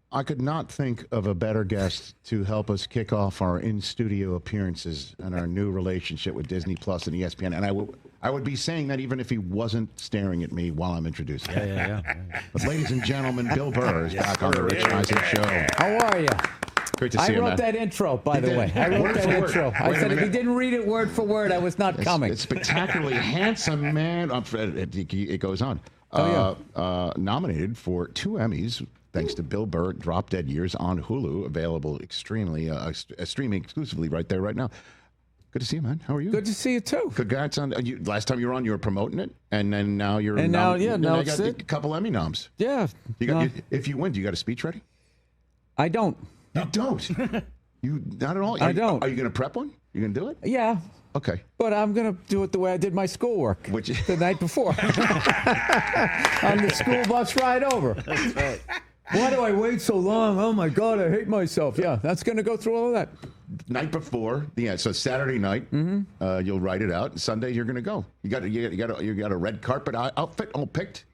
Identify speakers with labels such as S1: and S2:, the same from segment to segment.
S1: I could not think of a better guest to help us kick off our in-studio appearances and our new relationship with Disney Plus and ESPN. And I would be saying that even if he wasn't staring at me while I'm introducing him.
S2: Yeah.
S1: But ladies and gentlemen, Bill Burr is back on the Rich Eisen Show.
S3: How are you?
S1: Great to see you,
S3: I wrote
S1: man.
S3: that intro, by the way. I wrote that intro. I said if he didn't read it word for word, I was not coming.
S1: It's spectacularly handsome man. It goes on. Nominated for 2 Emmys. Thanks to Bill Burr, Drop Dead Years on Hulu, available streaming exclusively right there, right now. Good to see you, man. How are you?
S3: Good to see you too.
S1: Congrats on last time you were on, you were promoting it, and then now you're
S3: now
S1: you
S3: it's
S1: got a
S3: it.
S1: couple Emmy noms.
S3: Yeah.
S1: If you win, do you got a speech ready?
S3: I don't.
S1: You don't. You not at all.
S3: I don't.
S1: Are you going to prep one? You going to do it?
S3: Yeah.
S1: Okay.
S3: But I'm going to do it the way I did my schoolwork the night before. On the school bus ride over.
S2: That's right.
S3: Why do I wait so long? Oh my God, I hate myself. Yeah, that's going to go through all of that.
S1: Night before, so Saturday night, you'll write it out. Sunday, you're going to go. You got a red carpet outfit all picked.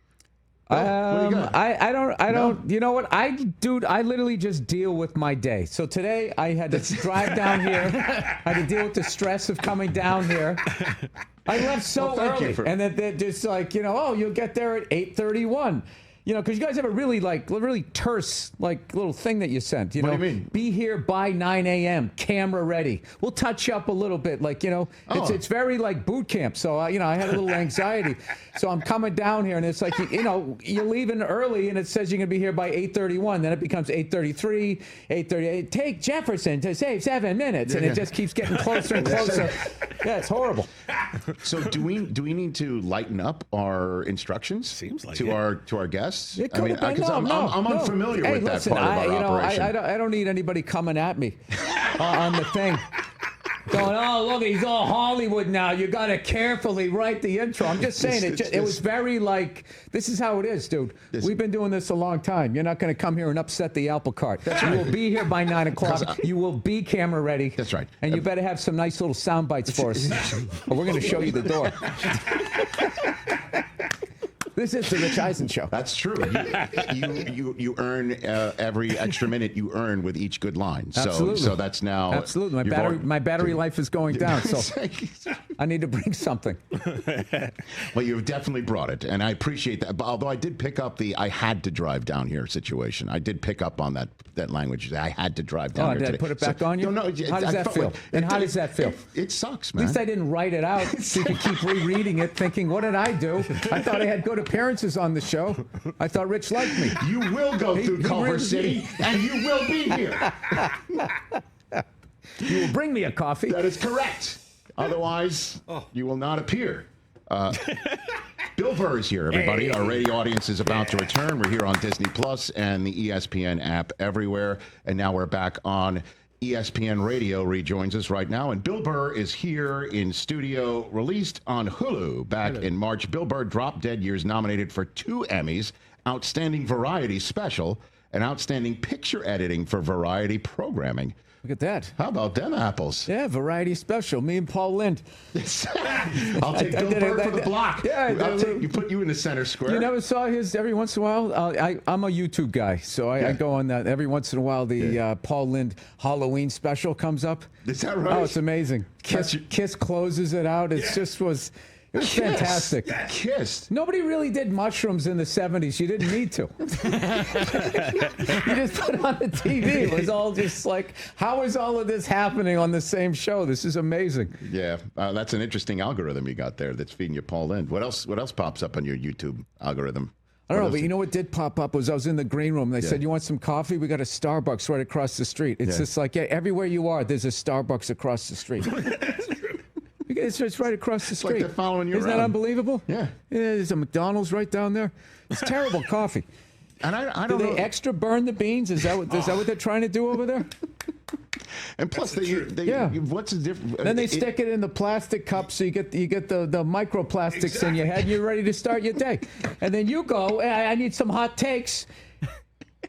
S1: What do you got?
S3: I don't. You know what? I literally just deal with my day. So today I had to drive down here. I had to deal with the stress of coming down here. I left so early, and then they're just like, you'll get there at 8:31. Because you guys have a really terse little thing that you sent.
S1: What do you mean?
S3: Be here by 9 a.m. Camera ready. We'll touch you up a little bit. It's very like boot camp. So I had a little anxiety. So I'm coming down here, and it's like you're leaving early, and it says you're gonna be here by 8:31. Then it becomes 8:33, 8:38. Take Jefferson to save 7 minutes, and it just keeps getting closer and closer. Yeah, it's horrible.
S1: So do we need to lighten up our instructions?
S2: Seems like
S1: to our guests? I'm unfamiliar with that part of our operation.
S3: I don't need anybody coming at me on the thing. Going, oh, look, he's all Hollywood now. You got to carefully write the intro. I'm just saying, it was very this is how it is, dude. We've been doing this a long time. You're not going to come here and upset the apple cart. You will be here by 9 o'clock. You will be camera ready.
S1: That's right.
S3: And you better have some nice little sound bites for us. Or we're going to show you the door. This is the Rich Eisen Show.
S1: That's true. You earn every extra minute you earn with each good line.
S3: Absolutely.
S1: So that's now.
S3: Absolutely. My battery life is going down, so I need to bring something.
S1: Well, you've definitely brought it, and I appreciate that. But although I did pick up I had to drive down here situation. I did pick up on that language. I had to drive down here
S3: did
S1: today.
S3: I put it back on you?
S1: No.
S3: How does that feel? And how does that feel?
S1: It sucks, man.
S3: At least I didn't write it out so you could keep rereading it thinking, what did I do? I thought I had good appearances on the show. I thought Rich liked me.
S1: You will go through Culver City, and you will be here.
S3: You will bring me a coffee.
S1: That is correct. Otherwise, you will not appear. Bill Burr is here, everybody. Our radio audience is about to return. We're here on Disney Plus and the ESPN app everywhere. And now we're back on ESPN Radio. Rejoins us right now. And Bill Burr is here in studio, released on Hulu back in March. Bill Burr, Drop Dead Years, nominated for 2 Emmys, Outstanding Variety Special, and Outstanding Picture Editing for Variety Programming.
S3: Look at that.
S1: How about them apples?
S3: Yeah, Variety Special. Me and Paul Lind.
S1: I'll take Bill Burr for the block.
S3: Yeah,
S1: put you in the center square.
S3: You never saw his every once in a while? I'm a YouTube guy, so I go on that. Every once in a while, the Paul Lind Halloween special comes up.
S1: Is that right?
S3: Oh, it's amazing. Kiss closes it out. It was fantastic.
S1: Kissed.
S3: Nobody really did mushrooms in the 70s. You didn't need to. You just put it on the TV. It was all just like, how is all of this happening on the same show? This is amazing.
S1: Yeah, that's an interesting algorithm you got there that's feeding you Paul Lind. What else pops up on your YouTube algorithm?
S3: I don't know, but you know what did pop up was I was in the green room. They said, you want some coffee? We got a Starbucks right across the street. It's just like, everywhere you are, there's a Starbucks across the street. It's right across the street.
S1: Like they're following you
S3: Isn't
S1: around.
S3: that unbelievable?
S1: Yeah.
S3: There's a McDonald's right down there. It's terrible coffee.
S1: And I don't know.
S3: Do they extra burn the beans? Is that what they're trying to do over there?
S1: And plus, what's the difference?
S3: Then they stick it in the plastic cup, so you get the microplastics in your head. And you're ready to start your day. And then you go, I need some hot takes.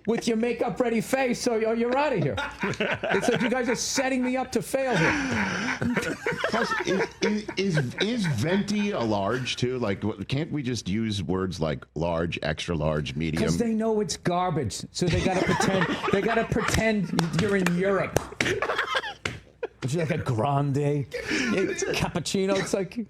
S3: With your makeup ready face, so you're out of here. It's like you guys are setting me up to fail here.
S1: Plus, is venti a large too? Like, can't we just use words like large, extra large, medium?
S3: Because they know it's garbage, so they gotta pretend. They gotta pretend you're in Europe. Would you like a grande? It's cappuccino. It's like.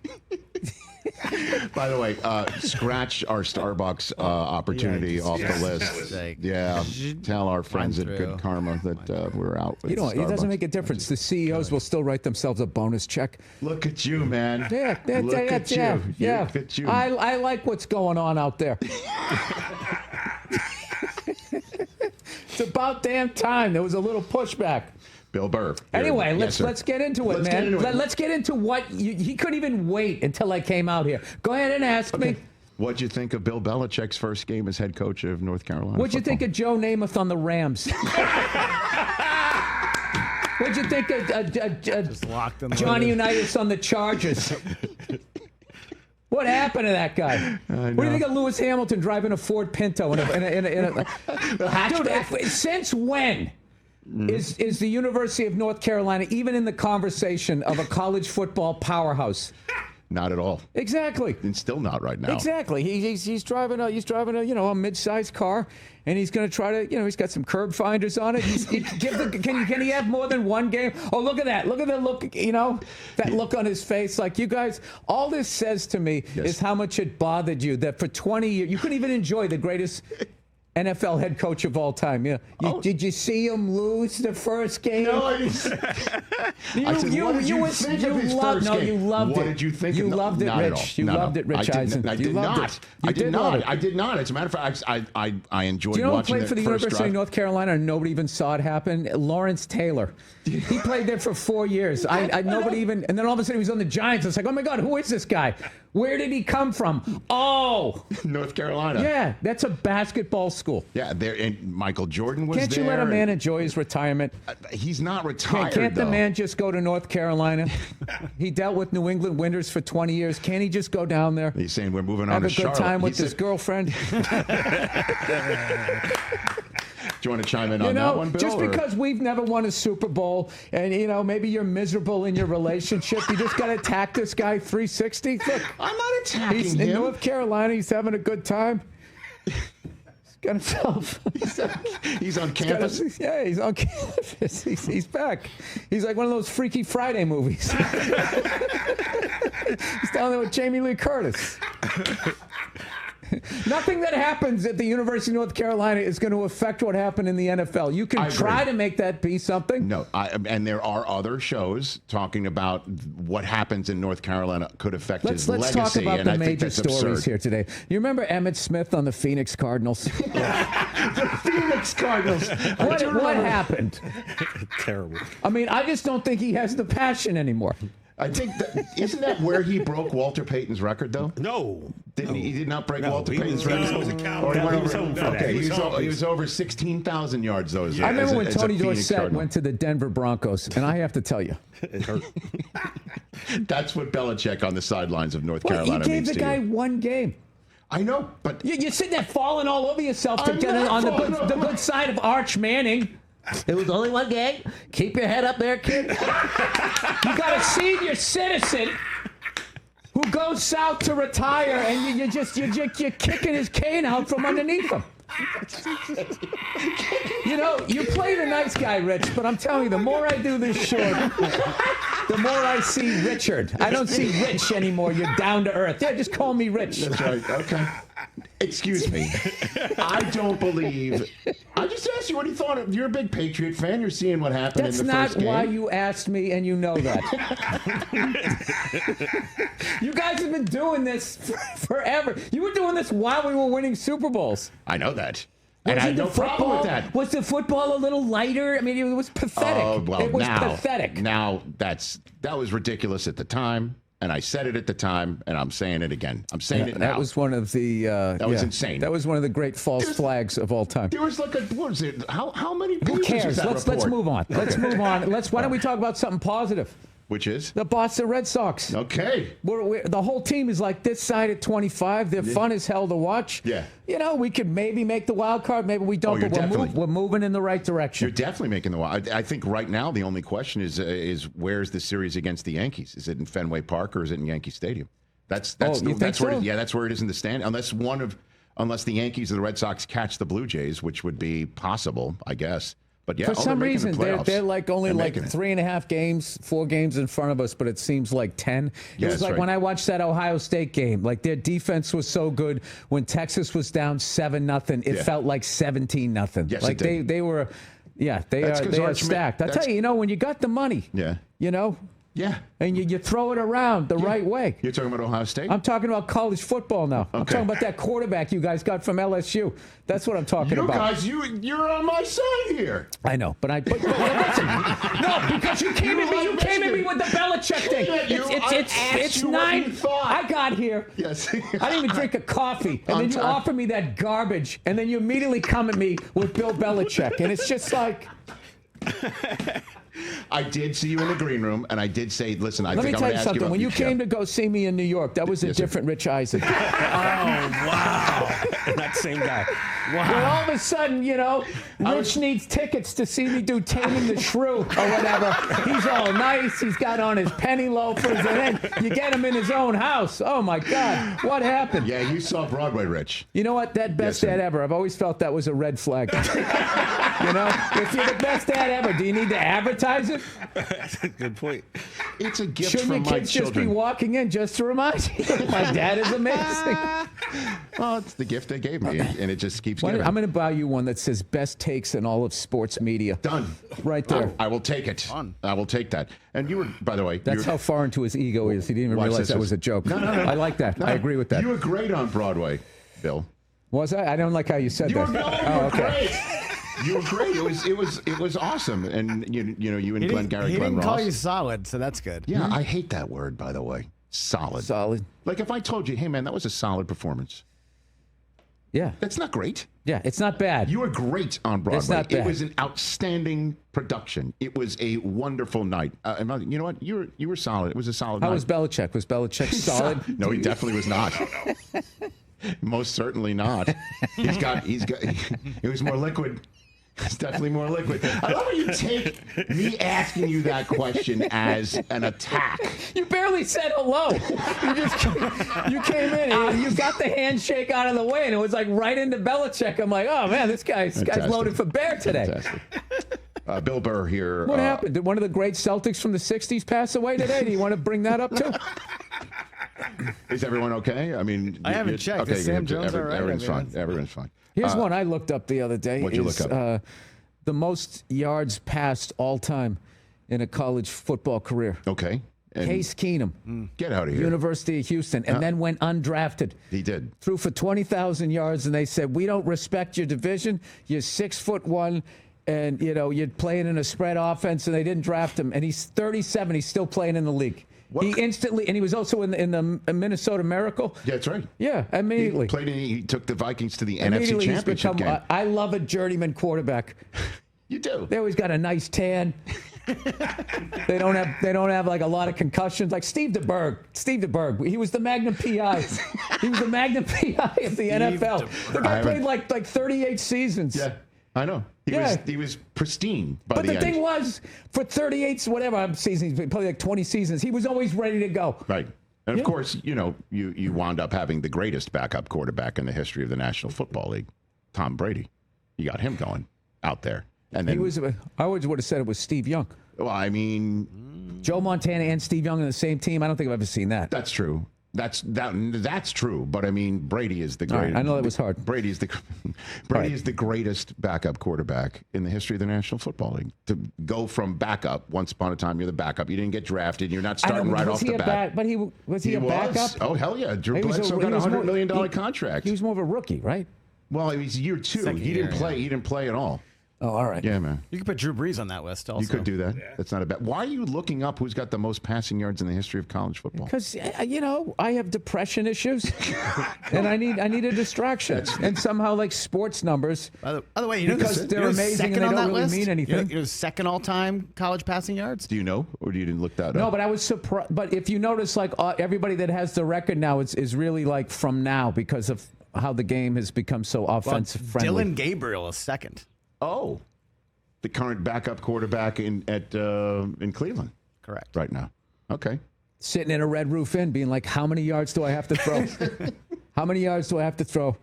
S1: By the way, scratch our Starbucks opportunity off the list. Yeah, tell our friends at Good Karma that we're out with
S3: You know, it doesn't make a difference. The CEOs will still write themselves a bonus check.
S1: Look at you, man.
S3: Yeah,
S1: Look at you.
S3: Yeah.
S1: Look at you.
S3: I like what's going on out there. It's about damn time. There was a little pushback.
S1: Bill Burr.
S3: Anyway, let's get into it, man. Let's get into what he couldn't even wait until I came out here. Go ahead and ask me.
S1: What'd you think of Bill Belichick's first game as head coach of North Carolina?
S3: What'd you think of Joe Namath on the Rams? What'd you think of Johnny Unitas on the Chargers? What happened to that guy? What do you think of Lewis Hamilton driving a Ford Pinto in a Dude, since when? Is the University of North Carolina even in the conversation of a college football powerhouse?
S1: Not at all.
S3: Exactly.
S1: And still not right now.
S3: Exactly. He's driving a mid-sized car, and he's going to try to he's got some curb finders on it. Can he have more than one game? Oh, look at that! Look at the look. That look on his face. Like, you guys, all this says to me is how much it bothered you that for 20 years you couldn't even enjoy the greatest NFL head coach of all time. Yeah. Did you see him lose the first game?
S1: No, I didn't. You loved
S3: it.
S1: What did you think?
S3: You loved it, Rich. You loved it, Rich Eisen.
S1: I did not. I did not. As a matter of fact, I enjoyed watching it.
S3: Do you know who played for the University
S1: drive?
S3: of North Carolina and nobody even saw it happen? Lawrence Taylor. He played there for 4 years. Nobody even, and then all of a sudden he was on the Giants. It's like, oh my God, who is this guy? Where did he come from? Oh,
S1: North Carolina.
S3: Yeah, that's a basketball school.
S1: Yeah, there. And Michael Jordan was there.
S3: Can't you let a man enjoy his retirement?
S1: He's not retired.
S3: Can't the man just go to North Carolina? He dealt with New England winters for 20 years. Can't he just go down there?
S1: He's saying we're moving on
S3: to
S1: Charlotte.
S3: Have a good time with his girlfriend.
S1: Do you want to chime in on that one, Bill?
S3: Just because we've never won a Super Bowl and, maybe you're miserable in your relationship, you just got to attack this guy 360? Look,
S1: I'm not attacking him.
S3: He's in North Carolina. He's having a good time. He's got himself.
S1: He's on campus?
S3: He's on campus. He's back. He's like one of those Freaky Friday movies. He's down there with Jamie Lee Curtis. Nothing that happens at the University of North Carolina is going to affect what happened in the NFL. You can try to make that be something.
S1: No, and there are other shows talking about what happens in North Carolina could affect his legacy.
S3: Let's talk about the major stories
S1: absurd.
S3: here today. You remember Emmitt Smith on the Phoenix Cardinals?
S1: The Phoenix Cardinals.
S3: What happened?
S2: Terrible.
S3: I mean, I just don't think he has the passion anymore.
S1: I think isn't that where he broke Walter Payton's record, though?
S2: No.
S1: He did not break Walter Payton's record?
S2: He was a cowboy.
S1: He was over 16,000 yards, though.
S3: I remember when Tony Dorsett went to the Denver Broncos, and I have to tell you.
S2: It hurt.
S1: That's what Belichick on the sidelines of North Carolina means to you.
S3: He gave the guy one game.
S1: I know, but...
S3: You're sitting there falling all over yourself to get on the good side of Arch Manning. It was only one game. Keep your head up there, kid. You got a senior citizen who goes south to retire, and you're kicking his cane out from underneath him. You play the nice guy, Rich, but I'm telling you, the more I do this show, the more I see Richard. I don't see Rich anymore. You're down to earth. Yeah, just call me Rich.
S1: That's right. Okay. Excuse me. I don't believe. I just asked you what you thought. You're a big Patriot fan. You're seeing what happened in the first game.
S3: That's not why you asked me, and you know that. You guys have been doing this forever. You were doing this while we were winning Super Bowls.
S1: I know that. And I had no problem with that.
S3: Was the football a little lighter? I mean, it was pathetic.
S1: Oh, well,
S3: it was pathetic.
S1: Now, that was ridiculous at the time. And I said it at the time, and I'm saying it again. I'm saying it now.
S3: That was one of the...
S1: that was insane.
S3: That was one of the great false flags of all time.
S1: There was like what was it? How many pages
S3: Who cares?
S1: was that
S3: Let's move on.
S1: Okay.
S3: Let's move on. Why don't we talk about something positive?
S1: Which is?
S3: The Boston Red Sox.
S1: Okay.
S3: The whole team is like this side at 25. They're fun as hell to watch.
S1: Yeah.
S3: You know, we could maybe make the wild card. Maybe we don't, but we're moving in the right direction.
S1: You're definitely making the wild. I think right now the only question is where's the series against the Yankees? Is it in Fenway Park or is it in Yankee Stadium? That's where it is in the stand. Unless the Yankees or the Red Sox catch the Blue Jays, which would be possible, I guess. But yeah,
S3: for some reason, they're like only like
S1: 3.5
S3: games, 4 games in front of us, but it seems like 10.
S1: Yeah,
S3: it was like when I watched that Ohio State game, like their defense was so good. When Texas was down 7-0, it felt like 17-0.
S1: Yes,
S3: like they were, they are stacked. I tell you, when you got the money,
S1: yeah.
S3: And you throw it around the right way.
S1: You're talking about Ohio State?
S3: I'm talking about college football now. Okay. I'm talking about that quarterback you guys got from LSU. That's what I'm talking about.
S1: You guys, you're on my side here.
S3: I know, but listen, no, because you came at me. You came at me with the Belichick thing. It's 9. I got here.
S1: Yes.
S3: I didn't even drink a coffee, and then you offer me that garbage, and then you immediately come at me with Bill Belichick, and it's just like.
S1: I did see you in the green room, and I did say, listen,
S3: Let me tell you something. When you came to go see me in New York, that was a different Rich Eisen.
S2: Oh, wow. That same guy. Wow.
S3: Well, all of a sudden, Rich needs tickets to see me do Taming the Shrew or whatever. He's all nice. He's got on his penny loafers, and then you get him in his own house. Oh, my God. What happened?
S1: Yeah, you saw Broadway, Rich.
S3: You know what? That best dad ever. I've always felt that was a red flag. If you're the best dad ever, do you need to advertise it?
S2: That's a good point.
S1: It's a gift
S3: Shouldn't
S1: from
S3: the
S1: my
S3: kids
S1: children.
S3: just be walking in just to remind you my dad is amazing?
S1: Well, it's the gift they gave me, and it just keeps giving.
S3: I'm going to buy you one that says best takes in all of sports media.
S1: Done.
S3: Right there.
S1: I will take it. I will take that. And you were, by the way.
S3: That's how far into his ego he is. He didn't even realize that was a joke. No. I like that. I agree with that.
S1: You were great on Broadway, Bill.
S3: Was I? I don't like how you said that.
S1: You were great. You were great. It was awesome. And you and Glenn Ross.
S4: He didn't call you solid, so that's good.
S1: Yeah, I hate that word, by the way. Solid.
S3: Solid.
S1: Like if I told you, hey man, that was a solid performance.
S3: Yeah.
S1: That's not great.
S3: Yeah, it's not bad.
S1: You were great on Broadway.
S3: It's not bad.
S1: It was an outstanding production. It was a wonderful night. You know what? You were solid. It was a solid night.
S3: How was Belichick? Was Belichick solid?
S1: No, he definitely was not. Most certainly not. It was more liquid. It's definitely more liquid. I love how you take me asking you that question as an attack.
S3: You barely said hello. You came in and you got the handshake out of the way, and it was like right into Belichick. I'm like, oh man, this guy's loaded for bear today.
S1: Fantastic. Bill Burr here.
S3: What happened? Did one of the great Celtics from the '60s pass away today? Do you want to bring that up too?
S1: Is everyone okay? I mean,
S4: I haven't checked.
S1: Okay,
S4: Is Sam Jones all right?
S1: Everyone's fine. Everyone's fine.
S3: Here's one I looked up the other day.
S1: What'd you look up?
S3: The most yards passed all time in a college football career.
S1: Okay. And
S3: Case Keenum.
S1: Get out of here.
S3: University of Houston, and then went undrafted.
S1: He did.
S3: Threw for 20,000 yards, and they said, we don't respect your division. You're 6'1", and you're playing in a spread offense, and they didn't draft him. And he's 37. He's still playing in the league. He instantly, and he was also in the Minnesota Miracle.
S1: Yeah, that's right.
S3: Yeah, immediately.
S1: He took the Vikings to the NFC Championship game.
S3: I love a journeyman quarterback.
S1: You do.
S3: They always got a nice tan. They don't have like a lot of concussions. Like Steve DeBerg. He was the Magnum PI. He was the Magnum PI of the NFL. The guy played like 38 seasons.
S1: Yeah. I know. He was pristine by the end.
S3: But the thing was, for 38 seasons, probably like 20 seasons, he was always ready to go.
S1: Right. And of course, you wound up having the greatest backup quarterback in the history of the National Football League, Tom Brady. You got him going out there. And then
S3: I always would have said it was Steve Young.
S1: Well, I mean,
S3: Joe Montana and Steve Young on the same team. I don't think I've ever seen that.
S1: That's true. That's true, but I mean, Brady is the greatest.
S3: Right, I know that was hard.
S1: Brady is the greatest backup quarterback in the history of the National Football League. To go from backup, once upon a time, you're the backup. You didn't get drafted. You're not starting right off the bat.
S3: But was he a backup?
S1: Oh hell yeah! Drew Bledsoe got a $100 million contract.
S3: He was more of a rookie, right?
S1: Well, it was year two. He didn't play at all.
S3: Oh, all right.
S1: Yeah, man.
S4: You could put Drew Brees on that list also.
S1: You could do that. That's not a bad. Why are you looking up who's got the most passing yards in the history of college football?
S3: Because I have depression issues, and I need a distraction. And somehow, like sports numbers,
S4: By the way,
S3: because they're amazing and they don't really mean anything.
S4: It was second all-time college passing yards.
S1: Do you know, or you didn't look that up?
S3: No, but I was surprised. But if you notice, like everybody that has the record now is really like from now because of how the game has become so offensive friendly.
S4: Dylan Gabriel is second.
S1: Oh, the current backup quarterback in Cleveland.
S4: Correct.
S1: Right now. Okay.
S3: Sitting in a Red Roof Inn, being like, how many yards do I have to throw? How many yards do I have to throw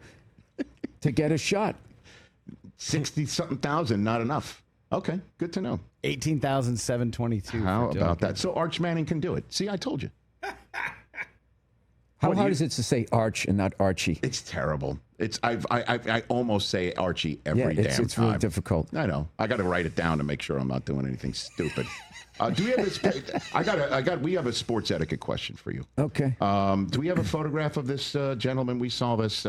S3: to get a shot?
S1: 60-something thousand, not enough. Okay, good to know.
S4: 18,722.
S1: How about that? So Arch Manning can do it. See, I told you.
S3: How hard is it to say Arch and not Archie?
S1: It's terrible. I almost say Archie every damn time.
S3: It's really difficult.
S1: I know. I got to write it down to make sure I'm not doing anything stupid. Do we have we have a sports etiquette question for you.
S3: Okay.
S1: Do we have a photograph of this gentleman? We saw this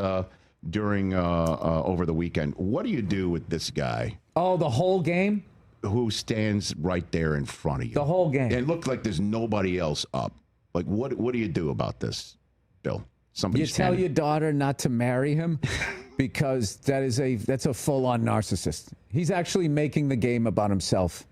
S1: during over the weekend. What do you do with this guy?
S3: Oh, the whole game?
S1: Who stands right there in front of you?
S3: The whole game.
S1: And it looked like there's nobody else up. Like, what do you do about this, Bill?
S3: You tell your daughter not to marry him because that's a full-on narcissist. He's actually making the game about himself.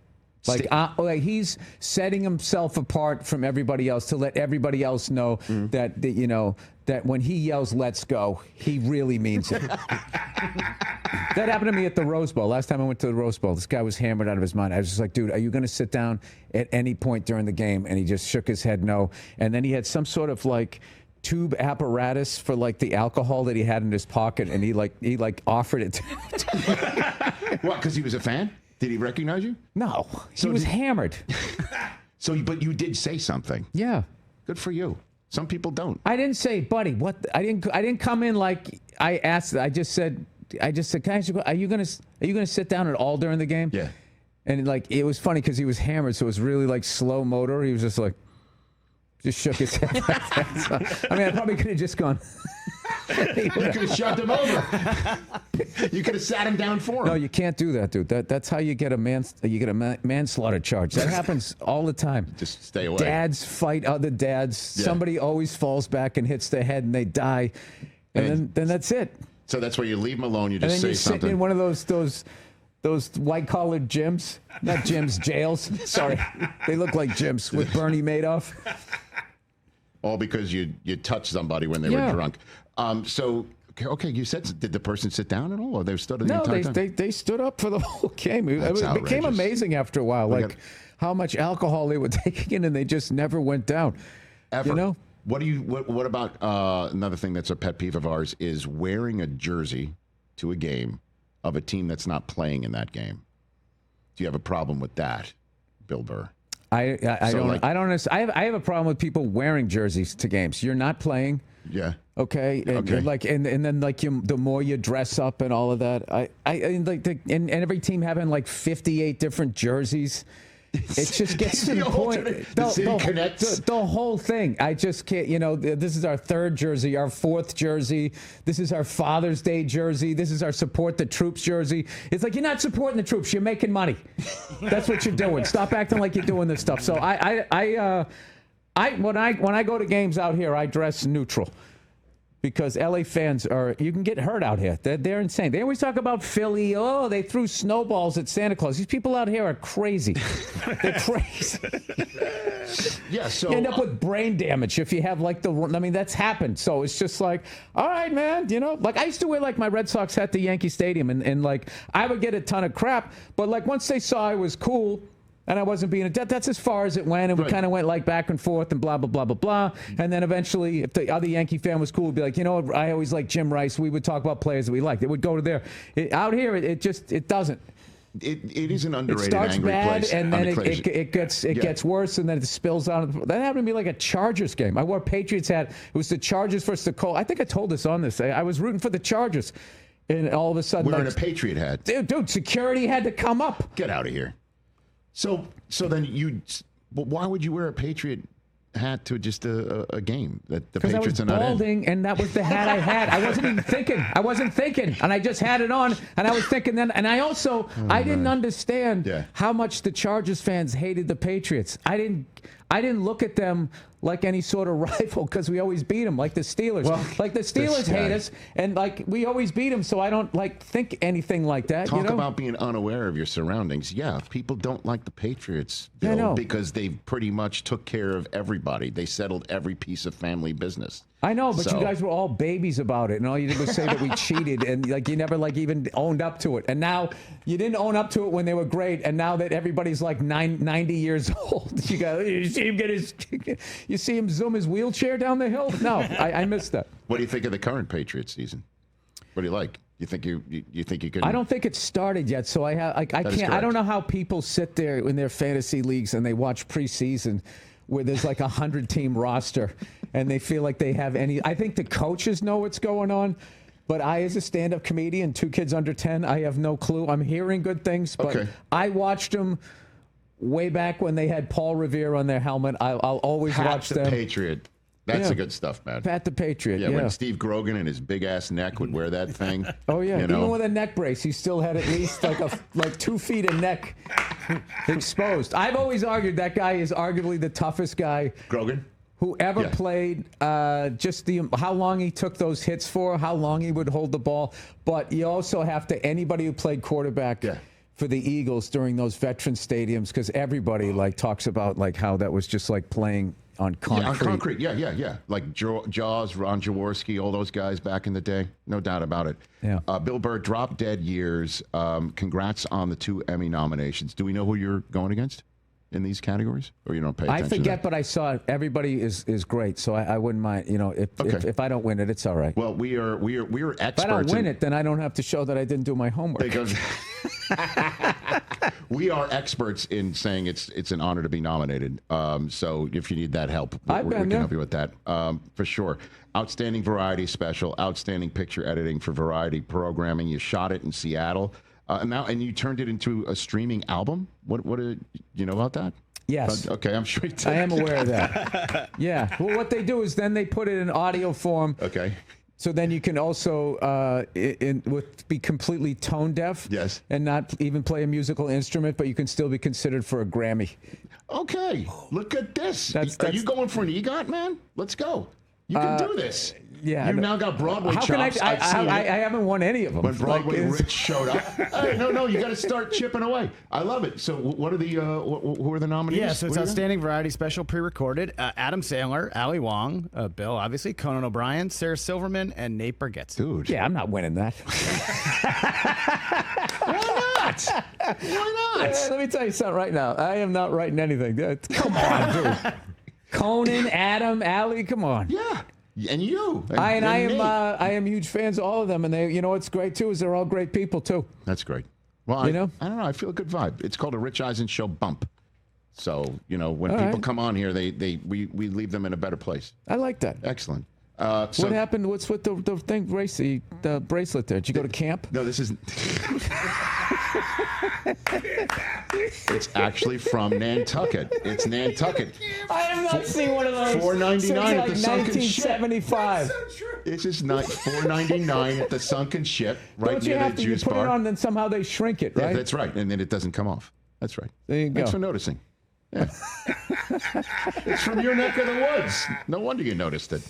S3: Like he's setting himself apart from everybody else to let everybody else know that when he yells "Let's go," he really means it. That happened to me at the Rose Bowl. Last time I went to the Rose Bowl, this guy was hammered out of his mind. I was just like, dude, are you going to sit down at any point during the game? And he just shook his head no. And then he had some sort of like tube apparatus for like the alcohol that he had in his pocket, and he offered it to
S1: What, because he was a fan? Did he recognize you?
S3: No, he was hammered.
S1: But you did say something.
S3: Yeah.
S1: Good for you. Some people don't.
S3: I didn't say, buddy, what? I didn't come in like I asked. I just said, can I ask you, are you gonna sit down at all during the game?
S1: Yeah.
S3: And like it was funny because he was hammered, so it was really like slow motor. He was just like, shook his head. So, I mean, I probably could have just gone.
S1: You could have shoved him over. You could have sat him down for him.
S3: No, you can't do that, dude. That's how you get a manslaughter charge. That happens all the time.
S1: Just stay away.
S3: Dads fight other dads. Yeah. Somebody always falls back and hits their head and they die, and then that's it.
S1: So that's where you leave them alone. You just
S3: and then
S1: say
S3: you're
S1: something.
S3: Sitting in one of those white-collared gyms. Not gyms, jails. Sorry. They look like gyms with Bernie Madoff.
S1: All because you touched somebody when they were drunk. So, okay, you said, did the person sit down at all, or they stood the entire time?
S3: No, they stood up for the whole game. It
S1: outrageous.
S3: Became amazing after a while, how much alcohol they were taking in, and they just never went down.
S1: Ever.
S3: You know?
S1: What about another thing that's a pet peeve of ours is wearing a jersey to a game of a team that's not playing in that game? Do you have a problem with that, Bill Burr?
S3: I have a problem with people wearing jerseys to games. You're not playing.
S1: Yeah.
S3: Okay. And then the more you dress up and all of that, and every team having like 58 different jerseys. It just gets to the point. The whole thing. I just can't, this is our third jersey, our fourth jersey. This is our Father's Day jersey. This is our support the troops jersey. It's like, you're not supporting the troops. You're making money. That's what you're doing. Stop acting like you're doing this stuff. So when I go to games out here, I dress neutral. Because LA fans you can get hurt out here. They're insane. They always talk about Philly. Oh, they threw snowballs at Santa Claus. These people out here are crazy. They're crazy.
S1: Yeah, so
S3: you end up with brain damage if you have that's happened. So it's just like, all right, man, like I used to wear like my Red Sox hat to Yankee Stadium and like I would get a ton of crap, but like once they saw I was cool, and I wasn't being that's as far as it went, and we kind of went like back and forth and blah, blah, blah, blah, blah. And then eventually, if the other Yankee fan was cool, we'd be like, I always liked Jim Rice. We would talk about players that we liked. It would go to there. Out here, it doesn't.
S1: It is an underrated,
S3: it starts
S1: angry
S3: bad,
S1: place.
S3: And then it gets worse, and then it spills out. That happened to me like a Chargers game. I wore a Patriots hat. It was the Chargers versus the Colts. I think I told this on this. I was rooting for the Chargers, and all of a sudden,
S1: wearing a Patriot hat.
S3: Dude, security had to come up.
S1: Get out of here. So then why would you wear a Patriot hat to just a game that the
S3: Because I was
S1: Patriots are not in?
S3: balding, and that was the hat I had. I wasn't even thinking. I wasn't thinking, and I just had it on, and I was thinking then. And I also, I didn't understand how much the Chargers fans hated the Patriots. I didn't look at them like any sort of rival because we always beat them, like the Steelers.
S1: Well,
S3: like the Steelers hate us, and like we always beat them, so I don't like think anything like that.
S1: Talk
S3: you know?
S1: about being unaware of your surroundings. Yeah, people don't like the Patriots,
S3: I
S1: Bill,
S3: know.
S1: because they pretty much took care of everybody. They settled every piece of family business.
S3: I know, but
S1: So-
S3: you guys were all babies about it, and all you did was say that we cheated, and like you never like even owned up to it. And now you didn't own up to it when they were great, and now that everybody's like 90 years old, you see him you see him zoom his wheelchair down the hill. No, I missed that.
S1: What do you think of the current Patriots season? What do you like? You think you can?
S3: I don't think it's started yet, so I have like I
S1: That is
S3: can't. I
S1: correct.
S3: don't know how people sit there in their fantasy leagues and they watch preseason where there's like 100-team roster and they feel like they have any. I think the coaches know what's going on, but I, as a stand-up comedian, 2 kids under 10, I have no clue. I'm hearing good things, but
S1: Okay.
S3: I watched them way back when they had Paul Revere on their helmet. I'll always
S1: Pat
S3: watch
S1: the
S3: them.
S1: Patriot. That's
S3: Yeah.
S1: the good stuff, man.
S3: Pat the Patriot.
S1: Yeah,
S3: Yeah.
S1: when Steve Grogan and his big ass neck would wear that thing.
S3: Oh yeah,
S1: you know?
S3: even with a neck brace, he still had at least like 2 feet of neck exposed. I've always argued that guy is arguably the toughest guy
S1: Grogan.
S3: who ever
S1: Yeah.
S3: played. Just how long he took those hits for, how long he would hold the ball. But you also have to anybody who played quarterback.
S1: Yeah.
S3: For the Eagles during those veteran stadiums, because everybody like talks about like how that was just like playing on concrete.
S1: Yeah, on concrete. Yeah. Like Jaws, Ron Jaworski, all those guys back in the day. No doubt about it.
S3: Yeah.
S1: Bill Burr, Drop Dead Years. Congrats on the 2 Emmy nominations. Do we know who you're going against in these categories? Or you don't pay attention
S3: I forget, but I saw it. Everybody is great, so I wouldn't mind. You know, if I don't win it, it's all right.
S1: Well, we are experts.
S3: If I don't win
S1: in,
S3: it, then I don't have to show that I didn't do my homework.
S1: Because we are experts in saying it's an honor to be nominated. So if you need that help, we can help you with that for sure. Outstanding variety special, outstanding picture editing for variety programming. You shot it in Seattle, and you turned it into a streaming album. What do you know about that?
S3: Yes.
S1: Okay, I'm sure you did.
S3: I am aware of that. Yeah. Well, what they do is then they put it in audio form.
S1: Okay.
S3: So then you can also be completely tone deaf.
S1: Yes.
S3: And not even play a musical instrument, but you can still be considered for a Grammy.
S1: Okay, look at this. Are
S3: That's-
S1: you going for an EGOT, man? Let's go. You can do this.
S3: Yeah.
S1: You've now got Broadway
S3: How can I?
S1: chops. I've seen
S3: I
S1: it.
S3: haven't won any of them.
S1: When Broadway
S3: Like,
S1: Rich showed up. Hey, no, you got to start chipping away. I love it. So, what are the who are the nominees?
S4: Yeah, so it's
S1: What are they?
S4: Outstanding Variety Special pre-recorded. Adam Sandler, Ali Wong, Bill, obviously, Conan O'Brien, Sarah Silverman, and Nate Bargatze.
S1: Dude.
S3: Yeah, I'm not winning that.
S1: Why not? Why not?
S3: Let me tell you something right now. I am not writing anything. Come on, dude. Conan, Adam, Ali, come on.
S1: Yeah. And you.
S3: I
S1: Nate.
S3: am huge fans of all of them, and they, you know, what's great too is they're all great people too.
S1: That's great. Well,
S3: You know?
S1: I don't know. I feel a good vibe. It's called a Rich Eisen Show bump. So, you know, when
S3: All
S1: people
S3: right.
S1: come on here, we leave them in a better place.
S3: I like that.
S1: Excellent.
S3: What happened? What's with the thing, the bracelet there? Did you go to camp?
S1: No, this is. It's actually from Nantucket. It's Nantucket.
S3: I have not seen one of those.
S1: $4.99
S3: since,
S1: at
S3: like
S1: the Sunken Ship.
S3: 1975.
S1: It's just $4.99 at the Sunken Ship, right
S3: Don't you
S1: near
S3: have
S1: the
S3: to? You
S1: juice
S3: put
S1: bar.
S3: it on, then somehow they shrink it,
S1: Yeah,
S3: right?
S1: that's right, and then it doesn't come off. That's right.
S3: There you
S1: Thanks
S3: go.
S1: for noticing. Yeah. It's from your neck of the woods. No wonder you noticed it.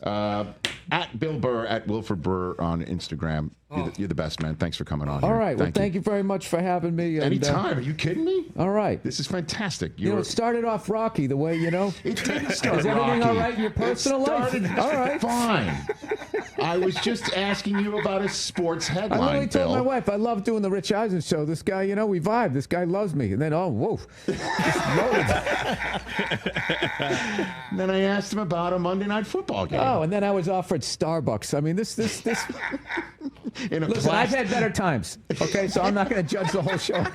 S1: At Bill Burr, at Wilford Burr on Instagram. You're the best, man. Thanks for coming on
S3: All
S1: here.
S3: right. Well, thank you very much for having me. And,
S1: Anytime. Are you kidding me?
S3: all right.
S1: This is fantastic.
S3: You know, it started off rocky the way, you know.
S1: It didn't start
S3: Is everything
S1: rocky.
S3: all right in your personal
S1: It
S3: life?
S1: started
S3: All right.
S1: fine. I was just asking you about a sports
S3: I
S1: headline,
S3: literally told
S1: Bill.
S3: my wife, I love doing the Rich Eisen show. This guy, you know, we vibe. This guy loves me. And then, oh, whoa. Just loaded.
S1: And then I asked him about a Monday Night Football game.
S3: Oh, and then I was offered Starbucks. I mean, this.
S1: In a
S3: Listen, I've
S1: plastic-
S3: had better times. Okay, so I'm not going to judge the whole show.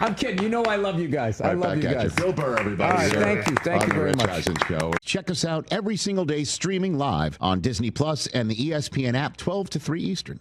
S3: I'm kidding. You know I love you guys. I
S1: Right
S3: love
S1: back
S3: you
S1: at
S3: guys.
S1: Bill Burr, everybody.
S3: All right,
S1: here
S3: thank you. Thank
S1: on
S3: you
S1: the
S3: very
S1: Rich
S3: much.
S1: Eisen Show. Check us out every single day streaming live on Disney Plus and the ESPN app 12 to 3 Eastern.